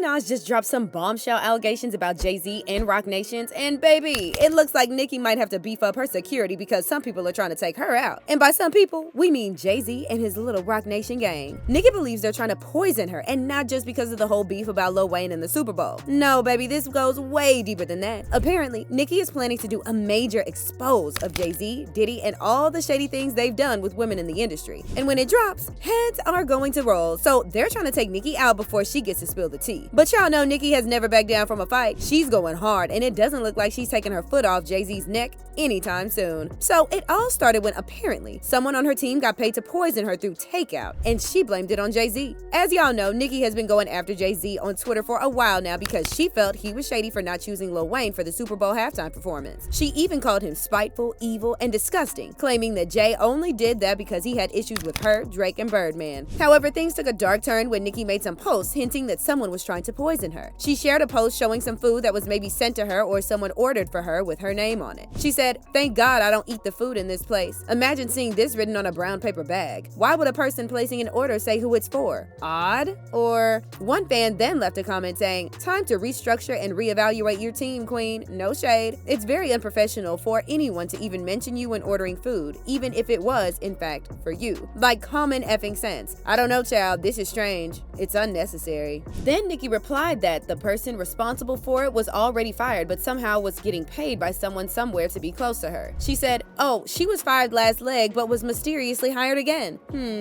Minaj just dropped some bombshell allegations about Jay-Z and Roc Nations, and baby, it looks like Nicki might have to beef up her security because some people are trying to take her out. And by some people, we mean Jay-Z and his little Roc Nation gang. Nicki believes they're trying to poison her, and not just because of the whole beef about Lil Wayne and the Super Bowl. No, baby, this goes way deeper than that. Apparently, Nicki is planning to do a major expose of Jay-Z, Diddy, and all the shady things they've done with women in the industry. And when it drops, heads are going to roll, so they're trying to take Nicki out before she gets to spill the tea. But y'all know Nicki has never backed down from a fight. She's going hard, and it doesn't look like she's taking her foot off Jay-Z's neck anytime soon. So it all started when apparently someone on her team got paid to poison her through takeout, and she blamed it on Jay-Z. As y'all know, Nicki has been going after Jay-Z on Twitter for a while now because she felt he was shady for not choosing Lil Wayne for the Super Bowl halftime performance. She even called him spiteful, evil, and disgusting, claiming that Jay only did that because he had issues with her, Drake, and Birdman. However, things took a dark turn when Nicki made some posts hinting that someone was trying to poison her. She shared a post showing some food that was maybe sent to her or someone ordered for her with her name on it. She said, "Thank God I don't eat the food in this place. Imagine seeing this written on a brown paper bag. Why would a person placing an order say who it's for? Odd?" Or one fan then left a comment saying, "Time to restructure and reevaluate your team, queen. No shade. It's very unprofessional for anyone to even mention you when ordering food, even if it was, in fact, for you. Like common effing sense. I don't know, child. This is strange. It's unnecessary." Then Nicki replied that the person responsible for it was already fired but somehow was getting paid by someone somewhere to be close to her. She said, "Oh, she was fired last leg but was mysteriously hired again.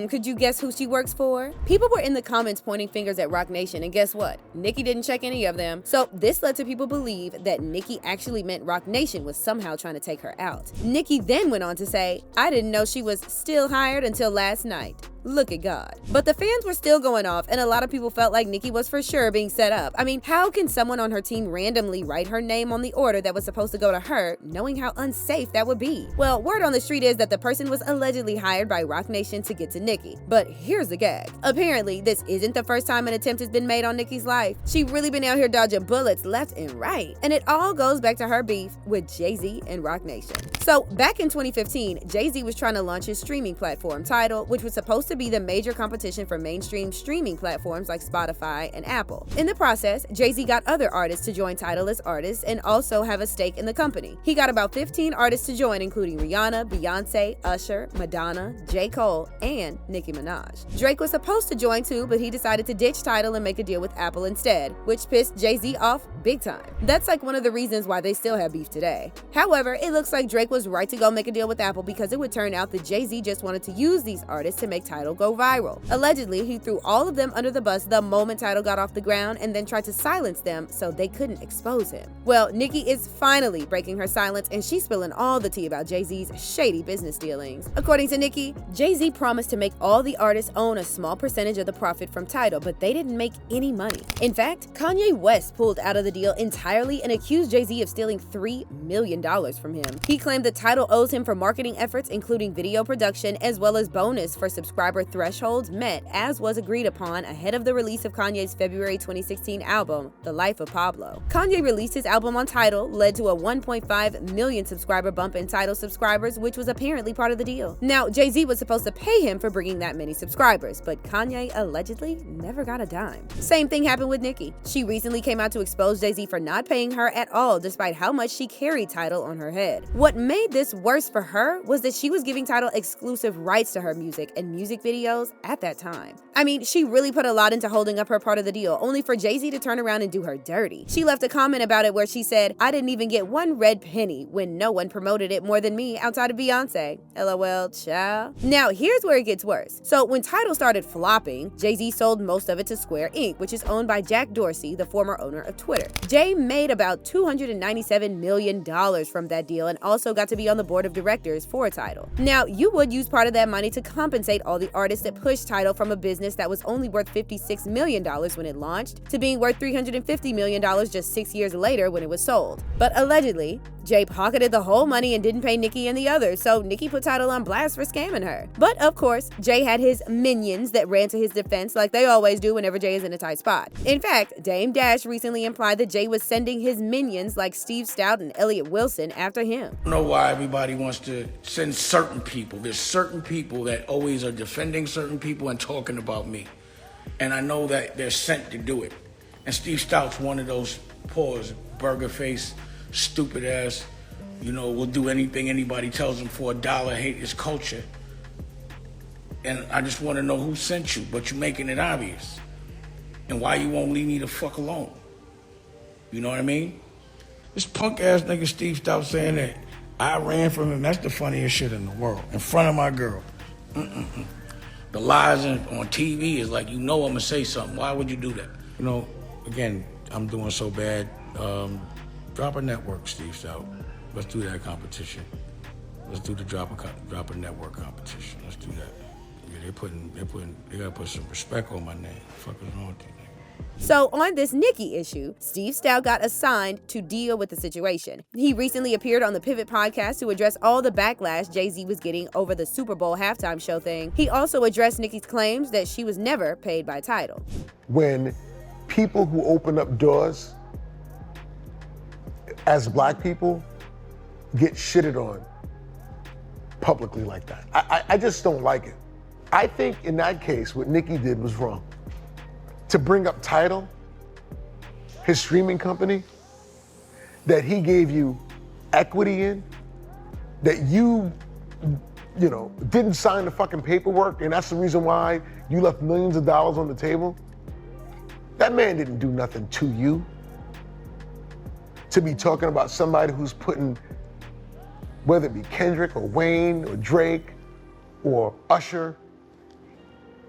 Could you guess who she works for?" People were in the comments pointing fingers at Roc Nation, and guess what? Nicki didn't check any of them. So this led to people believe that Nicki actually meant Roc Nation was somehow trying to take her out. Nicki then went on to say, "I didn't know she was still hired until last night. Look at God." But the fans were still going off, and a lot of people felt like Nicki was for sure being set up. I mean, how can someone on her team randomly write her name on the order that was supposed to go to her, knowing how unsafe that would be? Well, word on the street is that the person was allegedly hired by Roc Nation to get to Nicki. But here's the gag. Apparently, this isn't the first time an attempt has been made on Nicki's life. She really been out here dodging bullets left and right. And it all goes back to her beef with Jay-Z and Roc Nation. So back in 2015, Jay-Z was trying to launch his streaming platform, Tidal, which was supposed to be the major competition for mainstream streaming platforms like Spotify and Apple. In the process, Jay-Z got other artists to join Tidal as artists and also have a stake in the company. He got about 15 artists to join, including Rihanna, Beyonce, Usher, Madonna, J. Cole, and Nicki Minaj. Drake was supposed to join too, but he decided to ditch Tidal and make a deal with Apple instead, which pissed Jay-Z off big time. That's like one of the reasons why they still have beef today. However, it looks like Drake was right to go make a deal with Apple because it would turn out that Jay-Z just wanted to use these artists to make Tidal go viral. Allegedly, he threw all of them under the bus the moment Tidal got off the ground and then tried to silence them so they couldn't expose him. Well, Nicki is finally breaking her silence, and she's spilling all the tea about Jay-Z's shady business dealings. According to Nicki, Jay-Z promised to make all the artists own a small percentage of the profit from Tidal, but they didn't make any money. In fact, Kanye West pulled out of the deal entirely and accused Jay-Z of stealing $3 million from him. He claimed that Tidal owes him for marketing efforts, including video production, as well as bonus for subscriber thresholds met, as was agreed upon ahead of the release of Kanye's February 2016 album, The Life of Pablo. Kanye released his album on Tidal, led to a 1.5 million subscriber bump in Tidal subscribers, which was apparently part of the deal. Now, Jay-Z was supposed to pay him for bringing that many subscribers, but Kanye allegedly never got a dime. Same thing happened with Nicki. She recently came out to expose Jay-Z for not paying her at all, despite how much she carried Tidal on her head. What made this worse for her was that she was giving Tidal exclusive rights to her music and music videos at that time. I mean, she really put a lot into holding up her part of the deal, only for Jay-Z to turn around and do her dirty. She left a comment about it where she said, "I didn't even get one red penny when no one promoted it more than me outside of Beyonce. LOL, child." Now, here's where it gets worse. So when Tidal started flopping, Jay-Z sold most of it to Square Inc., which is owned by Jack Dorsey, the former owner of Twitter. Jay made about $297 million from that deal and also got to be on the board of directors for Tidal. Now, you would use part of that money to compensate all the artists that pushed Tidal from a business that was only worth $56 million when it launched to being worth $350 million just 6 years later when it was sold. But allegedly, Jay pocketed the whole money and didn't pay Nicki and the others, so Nicki put Tidal on blast for scamming her. But of course, Jay had his minions that ran to his defense like they always do whenever Jay is in a tight spot. In fact, Dame Dash recently implied that Jay was sending his minions like Steve Stout and Elliott Wilson after him. I don't know why everybody wants to send certain people. There's certain people that always are defending certain people and talking about me. And I know that they're sent to do it. And Steve Stout's one of those pause, burger face, stupid ass, will do anything anybody tells him for $1, hate his culture. And I just want to know who sent you, but you're making it obvious. And why you won't leave me the fuck alone. You know what I mean? This punk ass nigga Steve Stout saying that I ran from him, that's the funniest shit in the world. In front of my girl. The lies on TV is like, I'm gonna say something. Why would you do that? Again, I'm doing so bad. Drop a network, Steve Stout. Let's do that competition. Let's do the drop a network competition. Let's do that. Yeah, they gotta put some respect on my name. What the fuck is wrong with you, nigga? So on this Nicki issue, Steve Stout got assigned to deal with the situation. He recently appeared on the Pivot podcast to address all the backlash Jay-Z was getting over the Super Bowl halftime show thing. He also addressed Nicki's claims that she was never paid by Tidal. When people who open up doors as black people get shitted on publicly like that, I just don't like it. I think in that case, what Nicki did was wrong. To bring up Tidal, his streaming company, that he gave you equity in, that you didn't sign the fucking paperwork, and that's the reason why you left millions of dollars on the table. That man didn't do nothing to you. To be talking about somebody who's putting, whether it be Kendrick or Wayne or Drake or Usher,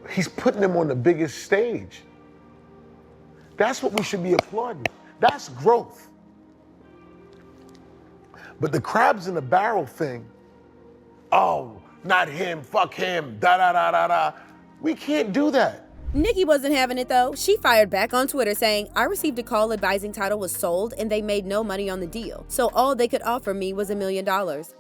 he's putting them on the biggest stage. That's what we should be applauding. That's growth. But the crabs in the barrel thing, oh, not him, fuck him, da da da da da. We can't do that. Nicki wasn't having it though. She fired back on Twitter saying, I received a call advising Tidal was sold and they made no money on the deal. So all they could offer me was $1 million.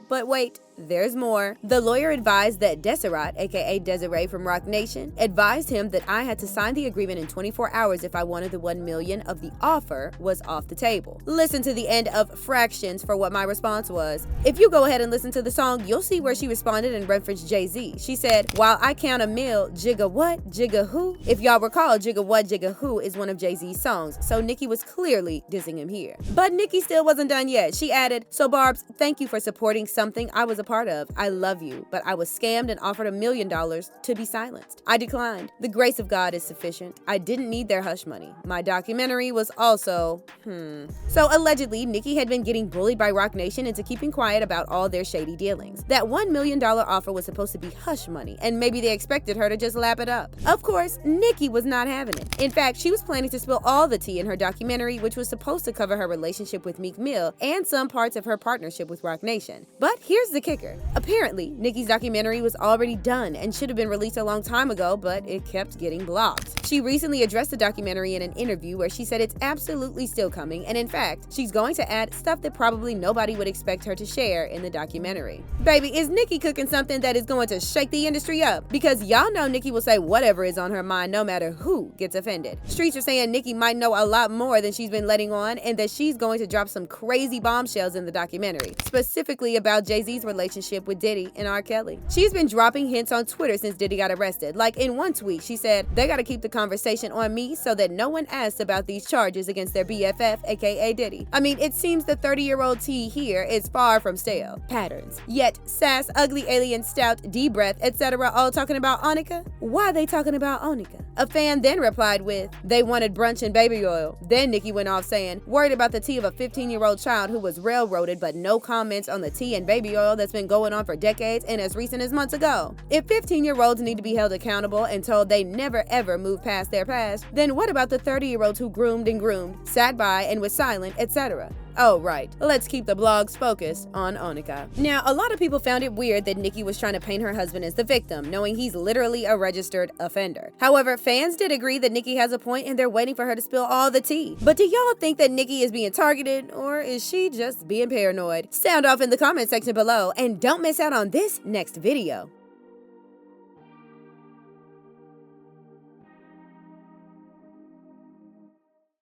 But wait, there's more. The lawyer advised that Deseret, aka Desiree from Roc Nation, advised him that I had to sign the agreement in 24 hours if I wanted the $1 million of the offer was off the table. Listen to the end of Fractions for what my response was. If you go ahead and listen to the song, you'll see where she responded and referenced Jay-Z. She said, while I count a mill, jigga what, jigga who? If y'all recall, Jigga What, Jigga Who is one of Jay-Z's songs, so Nicki was clearly dissing him here. But Nicki still wasn't done yet. She added, so Barbs, thank you for supporting something I was a part of. I love you, but I was scammed and offered $1 million to be silenced. I declined. The grace of God is sufficient. I didn't need their hush money. My documentary was also, So allegedly, Nicki had been getting bullied by Roc Nation into keeping quiet about all their shady dealings. That $1 million offer was supposed to be hush money, and maybe they expected her to just lap it up. Of course, Nicki was not having it. In fact, she was planning to spill all the tea in her documentary, which was supposed to cover her relationship with Meek Mill and some parts of her partnership with Roc Nation. But here's the kicker. Apparently, Nicki's documentary was already done and should have been released a long time ago, but it kept getting blocked. She recently addressed the documentary in an interview where she said it's absolutely still coming, and in fact, she's going to add stuff that probably nobody would expect her to share in the documentary. Baby, is Nicki cooking something that is going to shake the industry up? Because y'all know Nicki will say whatever is on her mind no matter who gets offended. Streets are saying Nicki might know a lot more than she's been letting on and that she's going to drop some crazy bombshells in the documentary, specifically about Jay-Z's relationship with Diddy and R. Kelly. She's been dropping hints on Twitter since Diddy got arrested. Like in one tweet, she said, they gotta keep the conversation on me so that no one asks about these charges against their BFF, aka Diddy. I mean, it seems the 30-year-old tea here is far from stale patterns. Yet, Sass, Ugly Alien, Stout, D-Breath, etc. all talking about Onika? Why are they talking about Onika? A fan then replied with, they wanted brunch and baby oil. Then Nicki went off saying, worried about the tea of a 15-year-old child who was railroaded, but no comments on the tea and baby oil that's been going on for decades and as recent as months ago. If 15-year-olds need to be held accountable and told they never ever move past their past, then what about the 30-year-olds who groomed and groomed, sat by and was silent, etc.? Oh, right. Let's keep the blogs focused on Onika. Now, a lot of people found it weird that Nicki was trying to paint her husband as the victim, knowing he's literally a registered offender. However, fans did agree that Nicki has a point and they're waiting for her to spill all the tea. But do y'all think that Nicki is being targeted or is she just being paranoid? Sound off in the comment section below and don't miss out on this next video.